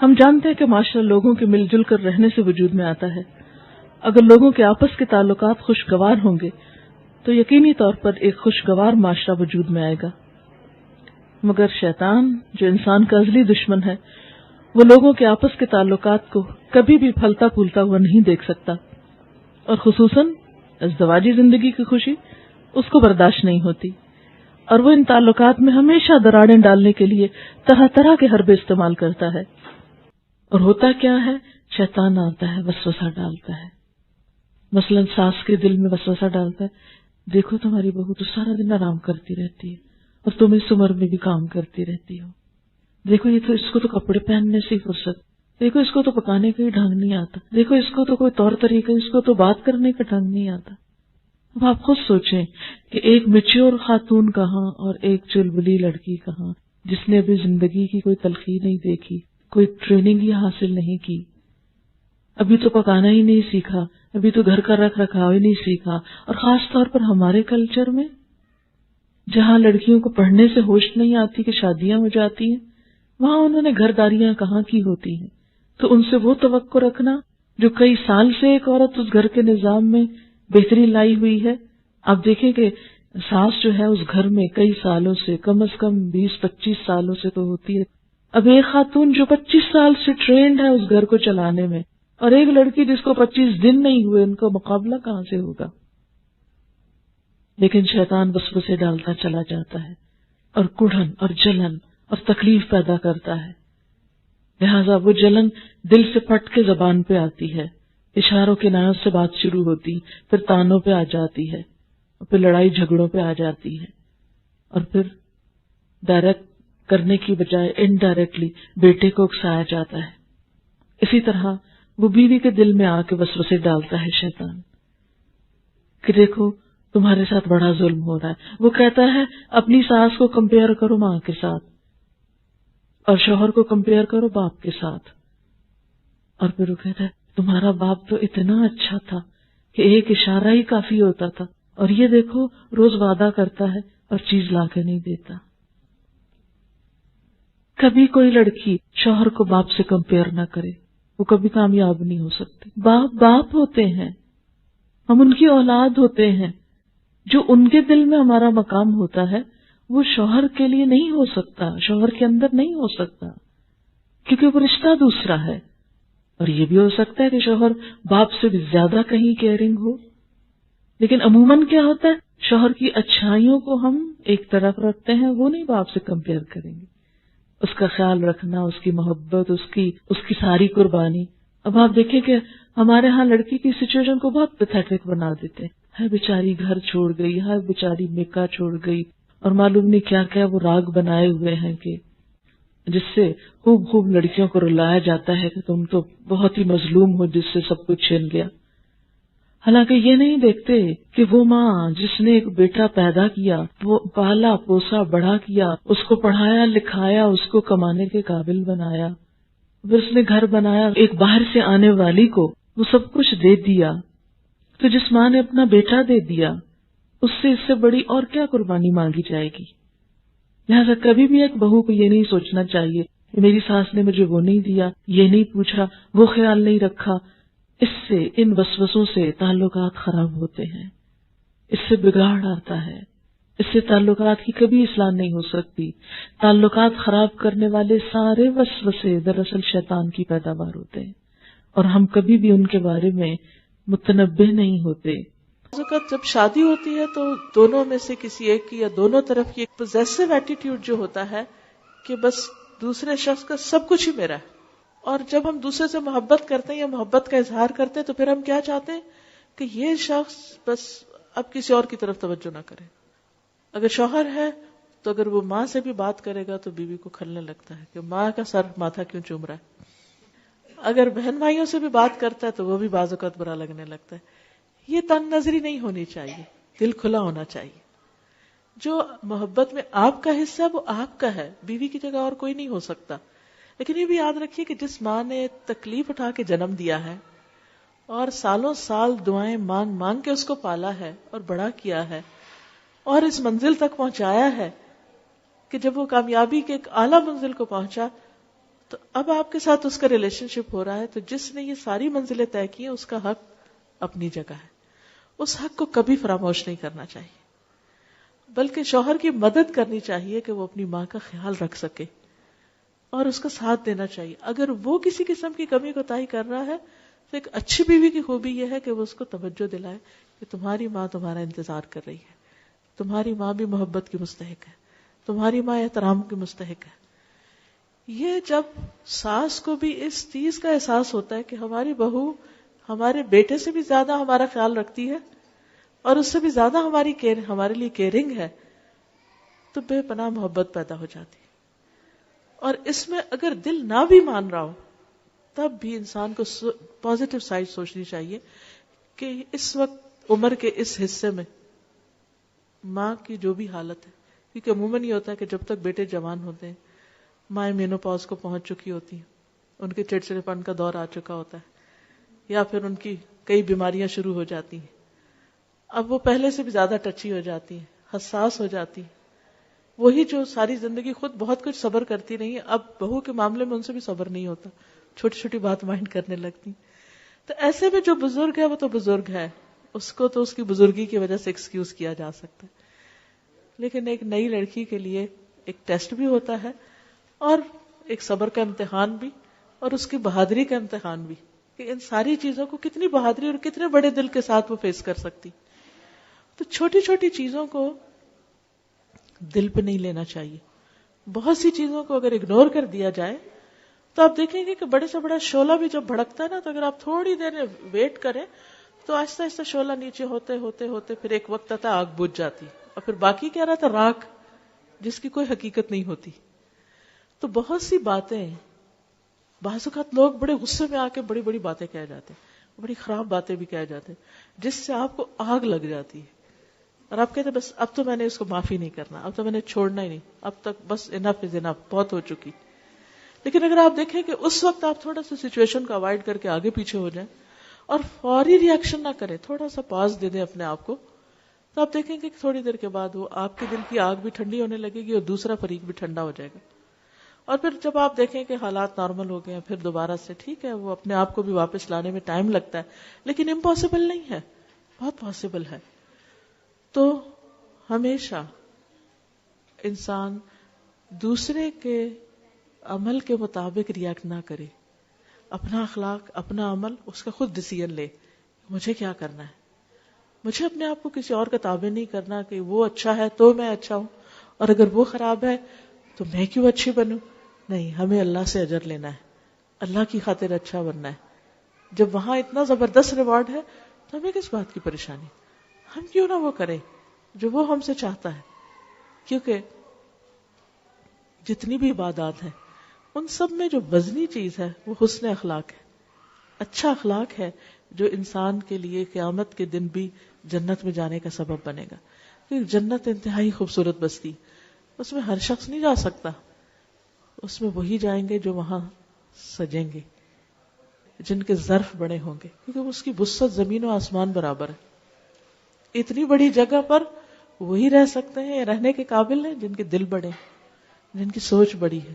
ہم جانتے ہیں کہ معاشرہ لوگوں کے مل جل کر رہنے سے وجود میں آتا ہے. اگر لوگوں کے آپس کے تعلقات خوشگوار ہوں گے تو یقینی طور پر ایک خوشگوار معاشرہ وجود میں آئے گا. مگر شیطان جو انسان کا ازلی دشمن ہے وہ لوگوں کے آپس کے تعلقات کو کبھی بھی پھلتا پھولتا ہوا نہیں دیکھ سکتا، اور خصوصاً ازدواجی زندگی کی خوشی اس کو برداشت نہیں ہوتی، اور وہ ان تعلقات میں ہمیشہ دراڑیں ڈالنے کے لیے طرح طرح کے حربے استعمال کرتا ہے. اور ہوتا کیا ہے؟ شیطان آتا ہے، وسوسہ ڈالتا ہے. مثلا ساس کے دل میں وسوسہ ڈالتا ہے، دیکھو تمہاری بہو تو سارا دن آرام کرتی رہتی ہے اور تم اس عمر میں بھی کام کرتی رہتی ہو. دیکھو یہ تو اس کو تو کپڑے پہننے سے ہی فرصت، دیکھو اس کو تو پکانے کا ہی ڈھنگ نہیں آتا، دیکھو اس کو تو کوئی طور طریقہ، اس کو تو بات کرنے کا ڈھنگ نہیں آتا. اب آپ خود سوچیں کہ ایک میچور خاتون کہاں اور ایک چلبلی لڑکی کہاں، جس نے ابھی زندگی کی کوئی تلخی نہیں دیکھی، کوئی ٹریننگ ہی حاصل نہیں کی، ابھی تو پکانا ہی نہیں سیکھا، ابھی تو گھر کا رکھ رکھاو ہی نہیں سیکھا. اور خاص طور پر ہمارے کلچر میں جہاں لڑکیوں کو پڑھنے سے ہوش نہیں آتی کہ شادیاں ہو جاتی ہیں، وہاں انہوں نے گھرداریاں کہاں کی ہوتی ہیں. تو ان سے وہ توقع رکھنا جو کئی سال سے ایک عورت اس گھر کے نظام میں بہتری لائی ہوئی ہے. آپ دیکھیں کہ ساس جو ہے اس گھر میں کئی سالوں سے، کم از کم 20-25 سالوں سے تو ہوتی ہے. اب ایک خاتون جو 25 سال سے ٹرینڈ ہے اس گھر کو چلانے میں، اور ایک لڑکی جس کو 25 دن نہیں ہوئے، ان کا مقابلہ کہاں سے ہوگا؟ لیکن شیطان وسوسے ڈالتا چلا جاتا ہے اور کڑھن اور جلن اور تکلیف پیدا کرتا ہے. لہذا وہ جلن دل سے پھٹ کے زبان پہ آتی ہے، اشاروں کنایوں سے بات شروع ہوتی، پھر تانوں پہ آ جاتی ہے، پھر لڑائی جھگڑوں پہ آ جاتی ہے، اور پھر ڈائریکٹ کرنے کی بجائے انڈائریکٹلی بیٹے کو اکسایا جاتا ہے. اسی طرح وہ بیوی کے دل میں آ کے وسوسے ڈالتا ہے شیطان کہ دیکھو تمہارے ساتھ بڑا ظلم ہو رہا ہے. وہ کہتا ہے اپنی ساس کو کمپیئر کرو ماں کے ساتھ، اور شوہر کو کمپیئر کرو باپ کے ساتھ. اور پھر وہ کہتا ہے تمہارا باپ تو اتنا اچھا تھا کہ ایک اشارہ ہی کافی ہوتا تھا، اور یہ دیکھو روز وعدہ کرتا ہے اور چیز لا کے نہیں دیتا. کبھی کوئی لڑکی شوہر کو باپ سے کمپیئر نہ کرے، وہ کبھی کامیاب نہیں ہو سکتی. باپ باپ ہوتے ہیں، ہم ان کی اولاد ہوتے ہیں. جو ان کے دل میں ہمارا مقام ہوتا ہے وہ شوہر کے لیے نہیں ہو سکتا، شوہر کے اندر نہیں ہو سکتا، کیونکہ وہ رشتہ دوسرا ہے. اور یہ بھی ہو سکتا ہے کہ شوہر باپ سے بھی زیادہ کہیں کیئرنگ ہو، لیکن عموماً کیا ہوتا ہے شوہر کی اچھائیوں کو ہم ایک طرف رکھتے ہیں، وہ نہیں باپ سے کمپیئر کریں گے. اس کا خیال رکھنا، اس کی محبت، اس کی ساری قربانی. اب آپ دیکھیں کہ ہمارے ہاں لڑکی کی سچویشن کو بہت پیتھیٹک بنا دیتے ہیں. ہے بیچاری گھر چھوڑ گئی، ہے بیچاری میکا چھوڑ گئی، اور معلوم نہیں کیا کیا وہ راگ بنائے ہوئے ہیں کہ جس سے خوب خوب لڑکیوں کو رلایا جاتا ہے کہ تم تو بہت ہی مظلوم ہو جس سے سب کچھ چھن گیا. حالانکہ یہ نہیں دیکھتے کہ وہ ماں جس نے ایک بیٹا پیدا کیا، وہ پالا پوسا بڑا کیا، اس کو پڑھایا لکھایا، اس کو کمانے کے قابل بنایا، پھر اس نے گھر بنایا، ایک باہر سے آنے والی کو وہ سب کچھ دے دیا. تو جس ماں نے اپنا بیٹا دے دیا اس سے بڑی اور کیا قربانی مانگی جائے گی؟ لہذا کبھی بھی ایک بہو کو یہ نہیں سوچنا چاہیے کہ میری ساس نے مجھے وہ نہیں دیا، یہ نہیں پوچھا، وہ خیال نہیں رکھا. اس سے ان وسوسوں سے تعلقات خراب ہوتے ہیں، اس سے بگاڑ آتا ہے، اس سے تعلقات کی کبھی اصلاح نہیں ہو سکتی. تعلقات خراب کرنے والے سارے وسوسے دراصل شیطان کی پیداوار ہوتے ہیں، اور ہم کبھی بھی ان کے بارے میں متنبہ نہیں ہوتے. جب شادی ہوتی ہے تو دونوں میں سے کسی ایک کی یا دونوں طرف کی ایک پوزیسو ایٹیٹیوڈ جو ہوتا ہے کہ بس دوسرے شخص کا سب کچھ ہی میرا ہے. اور جب ہم دوسرے سے محبت کرتے ہیں یا محبت کا اظہار کرتے ہیں تو پھر ہم کیا چاہتے ہیں کہ یہ شخص بس اب کسی اور کی طرف توجہ نہ کرے. اگر شوہر ہے تو اگر وہ ماں سے بھی بات کرے گا تو بیوی کو کھلنے لگتا ہے کہ ماں کا سر ماتھا کیوں چوم رہا ہے. اگر بہن بھائیوں سے بھی بات کرتا ہے تو وہ بھی بعض اوقات برا لگنے لگتا ہے. یہ تنگ نظری نہیں ہونی چاہیے، دل کھلا ہونا چاہیے. جو محبت میں آپ کا حصہ وہ آپ کا ہے، بیوی کی جگہ اور کوئی نہیں ہو سکتا. لیکن یہ بھی یاد رکھیے کہ جس ماں نے تکلیف اٹھا کے جنم دیا ہے اور سالوں سال دعائیں مانگ مانگ کے اس کو پالا ہے اور بڑا کیا ہے اور اس منزل تک پہنچایا ہے کہ جب وہ کامیابی کے ایک اعلیٰ منزل کو پہنچا تو اب آپ کے ساتھ اس کا ریلیشن شپ ہو رہا ہے، تو جس نے یہ ساری منزلیں طے کی ہیں اس کا حق اپنی جگہ ہے، اس حق کو کبھی فراموش نہیں کرنا چاہیے، بلکہ شوہر کی مدد کرنی چاہیے کہ وہ اپنی ماں کا خیال رکھ سکے اور اس کا ساتھ دینا چاہیے. اگر وہ کسی قسم کی کمی کوتاہی کر رہا ہے تو ایک اچھی بیوی کی خوبی یہ ہے کہ وہ اس کو توجہ دلائے کہ تمہاری ماں تمہارا انتظار کر رہی ہے، تمہاری ماں بھی محبت کی مستحق ہے، تمہاری ماں احترام کی مستحق ہے. یہ جب ساس کو بھی اس چیز کا احساس ہوتا ہے کہ ہماری بہو ہمارے بیٹے سے بھی زیادہ ہمارا خیال رکھتی ہے اور اس سے بھی زیادہ ہمارے لیے کیئرنگ ہے، تو بے پناہ محبت پیدا ہو جاتی ہے. اور اس میں اگر دل نہ بھی مان رہا ہو تب بھی انسان کو پازیٹیو سائڈ سوچنی چاہیے کہ اس وقت عمر کے اس حصے میں ماں کی جو بھی حالت ہے، کیونکہ عموماً یہ ہوتا ہے کہ جب تک بیٹے جوان ہوتے ہیں مائیں مینوپاز کو پہنچ چکی ہوتی ہیں، ان کے چڑچڑے پن کا دور آ چکا ہوتا ہے، یا پھر ان کی کئی بیماریاں شروع ہو جاتی ہیں. اب وہ پہلے سے بھی زیادہ ٹچی ہو جاتی ہیں، حساس ہو جاتی ہیں. وہی جو ساری زندگی خود بہت کچھ صبر کرتی رہی ہیں، اب بہو کے معاملے میں ان سے بھی صبر نہیں ہوتا، چھوٹی چھوٹی بات مائنڈ کرنے لگتی. تو ایسے میں جو بزرگ ہے وہ تو بزرگ ہے، اس کو تو اس کی بزرگی کی وجہ سے ایکسکیوز کیا جا سکتا ہے. لیکن ایک نئی لڑکی کے لیے ایک ٹیسٹ بھی ہوتا ہے اور ایک صبر کا امتحان بھی، اور اس کی بہادری کا امتحان بھی، کہ ان ساری چیزوں کو کتنی بہادری اور کتنے بڑے دل کے ساتھ وہ فیس کر سکتی. تو چھوٹی چھوٹی چیزوں کو دل پہ نہیں لینا چاہیے. بہت سی چیزوں کو اگر اگنور کر دیا جائے تو آپ دیکھیں گے کہ بڑے سے بڑا شعلہ بھی جب بھڑکتا ہے نا، تو اگر آپ تھوڑی دیر ویٹ کریں تو آہستہ آہستہ شعلہ نیچے ہوتے ہوتے ہوتے پھر ایک وقت آتا آگ بجھ جاتی، اور پھر باقی کیا رہتا، راکھ، جس کی کوئی حقیقت نہیں ہوتی. تو بہت سی باتیں، بعض اوقات لوگ بڑے غصے میں آ کے بڑی بڑی باتیں کہہ جاتے ہیں، بڑی خراب باتیں بھی کہہ جاتے ہیں جس سے آپ کو آگ لگ جاتی ہے، اور آپ کہتے ہیں بس اب تو میں نے اس کو معافی نہیں کرنا، اب تو میں نے چھوڑنا ہی نہیں، اب تک بس انف از انف، بہت ہو چکی. لیکن اگر آپ دیکھیں کہ اس وقت آپ تھوڑا سا سچویشن کو اوائڈ کر کے آگے پیچھے ہو جائیں اور فوری ری ایکشن نہ کریں، تھوڑا سا پاز دے دیں اپنے آپ کو، تو آپ دیکھیں گے کہ تھوڑی دیر کے بعد وہ آپ کے دل کی آگ بھی ٹھنڈی ہونے لگے گی اور دوسرا فریق بھی ٹھنڈا ہو جائے گا. اور پھر جب آپ دیکھیں کہ حالات نارمل ہو گئے ہیں، پھر دوبارہ سے ٹھیک ہے، وہ اپنے آپ کو بھی واپس لانے میں ٹائم لگتا ہے، لیکن امپاسبل نہیں ہے، بہت پاسبل ہے. تو ہمیشہ انسان دوسرے کے عمل کے مطابق ریئیکٹ نہ کرے، اپنا اخلاق، اپنا عمل، اس کا خود ڈیسیژن لے، مجھے کیا کرنا ہے. مجھے اپنے آپ کو کسی اور کا تابع نہیں کرنا کہ وہ اچھا ہے تو میں اچھا ہوں، اور اگر وہ خراب ہے تو میں کیوں اچھی بنوں. نہیں، ہمیں اللہ سے اجر لینا ہے، اللہ کی خاطر اچھا بننا ہے. جب وہاں اتنا زبردست ریوارڈ ہے تو ہمیں کس بات کی پریشانی، ہم کیوں نہ وہ کریں جو وہ ہم سے چاہتا ہے. کیونکہ جتنی بھی عبادات ہیں ان سب میں جو وزنی چیز ہے وہ حسن اخلاق ہے، اچھا اخلاق ہے جو انسان کے لیے قیامت کے دن بھی جنت میں جانے کا سبب بنے گا. کیونکہ جنت انتہائی خوبصورت بستی، اس میں ہر شخص نہیں جا سکتا، اس میں وہی جائیں گے جو وہاں سجیں گے، جن کے ظرف بڑے ہوں گے، کیونکہ اس کی وسعت زمین و آسمان برابر ہے. اتنی بڑی جگہ پر وہی رہ سکتے ہیں، رہنے کے قابل ہیں جن کے دل بڑے ہیں، جن کی سوچ بڑی ہے،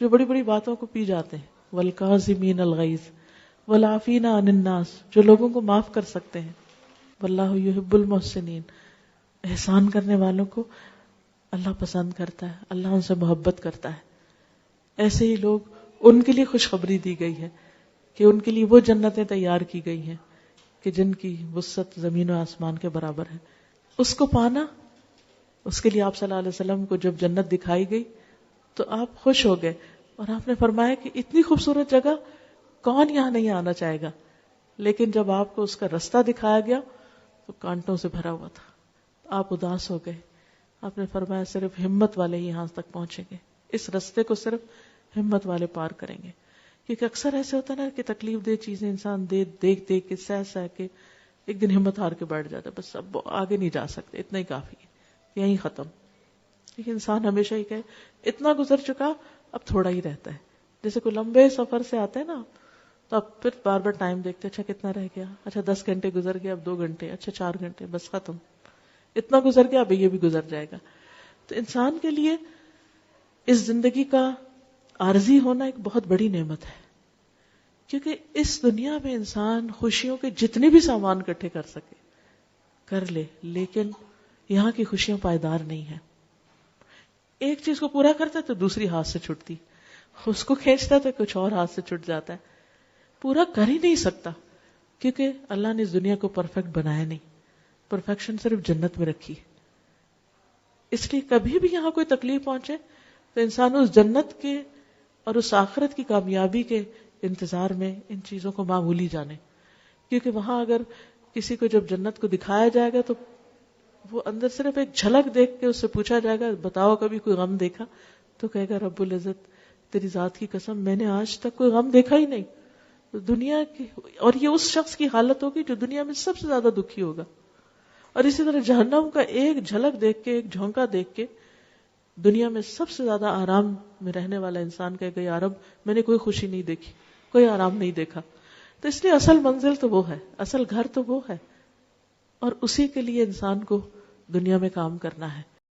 جو بڑی بڑی باتوں کو پی جاتے ہیں. والکاظمین الغیظ والعافین عن الناس، جو لوگوں کو معاف کر سکتے ہیں. واللہ یحب المحسنین، احسان کرنے والوں کو اللہ پسند کرتا ہے، اللہ ان سے محبت کرتا ہے. ایسے ہی لوگ، ان کے لیے خوشخبری دی گئی ہے کہ ان کے لیے وہ جنتیں تیار کی گئی ہیں کہ جن کی وسعت زمین و آسمان کے برابر ہے. اس کو پانا، اس کے لیے آپ صلی اللہ علیہ وسلم کو جب جنت دکھائی گئی تو آپ خوش ہو گئے، اور آپ نے فرمایا کہ اتنی خوبصورت جگہ کون یہاں نہیں آنا چاہے گا. لیکن جب آپ کو اس کا رستہ دکھایا گیا تو کانٹوں سے بھرا ہوا تھا، آپ اداس ہو گئے. آپ نے فرمایا صرف ہمت والے ہی یہاں تک پہنچیں گے، اس رستے کو صرف ہمت والے پار کریں گے. کیونکہ اکثر ایسے ہوتا ہے نا کہ تکلیف دہ چیزیں انسان دیکھ کے سہ کے ایک دن ہمت ہار کے بیٹھ جاتا ہے، بس اب آگے نہیں جا سکتے، اتنا ہی کافی ہے، یہیں ختم. لیکن انسان ہمیشہ ہی کہے اتنا گزر چکا، اب تھوڑا ہی رہتا ہے. جیسے کوئی لمبے سفر سے آتے ہیں نا تو اب پھر بار بار ٹائم دیکھتے، اچھا کتنا رہ گیا، اچھا 10 گھنٹے گزر گئے، اب 2 گھنٹے، اچھا 4 گھنٹے، بس ختم، اتنا گزر گیا، اب یہ بھی گزر جائے گا. تو انسان کے لیے اس زندگی کا عارضی ہونا ایک بہت بڑی نعمت ہے، کیونکہ اس دنیا میں انسان خوشیوں کے جتنے بھی سامان اکٹھے کر سکے کر لے، لیکن یہاں کی خوشیاں پائیدار نہیں ہیں. ایک چیز کو پورا کرتا ہے تو دوسری ہاتھ سے چھٹتی، اس کو کھینچتا ہے تو کچھ اور ہاتھ سے چھٹ جاتا ہے. پورا کر ہی نہیں سکتا، کیونکہ اللہ نے اس دنیا کو پرفیکٹ بنایا نہیں، پرفیکشن صرف جنت میں رکھی. اس لیے کبھی بھی یہاں کوئی تکلیف پہنچے تو انسان اس جنت کے اور اس آخرت کی کامیابی کے انتظار میں ان چیزوں کو معمولی جانے. کیونکہ وہاں اگر کسی کو جب جنت کو دکھایا جائے گا تو وہ اندر صرف ایک جھلک دیکھ کے اس سے پوچھا جائے گا بتاؤ کبھی کوئی غم دیکھا، تو کہے گا رب العزت تیری ذات کی قسم میں نے آج تک کوئی غم دیکھا ہی نہیں. دنیا کی، اور یہ اس شخص کی حالت ہوگی جو دنیا میں سب سے زیادہ دکھی ہوگا. اور اسی طرح جہنم کا ایک جھلک دیکھ کے، ایک جھونکا دیکھ کے دنیا میں سب سے زیادہ آرام میں رہنے والا انسان کہے گا یا رب میں نے کوئی خوشی نہیں دیکھی، کوئی آرام نہیں دیکھا. تو اس لیے اصل منزل تو وہ ہے، اصل گھر تو وہ ہے، اور اسی کے لیے انسان کو دنیا میں کام کرنا ہے.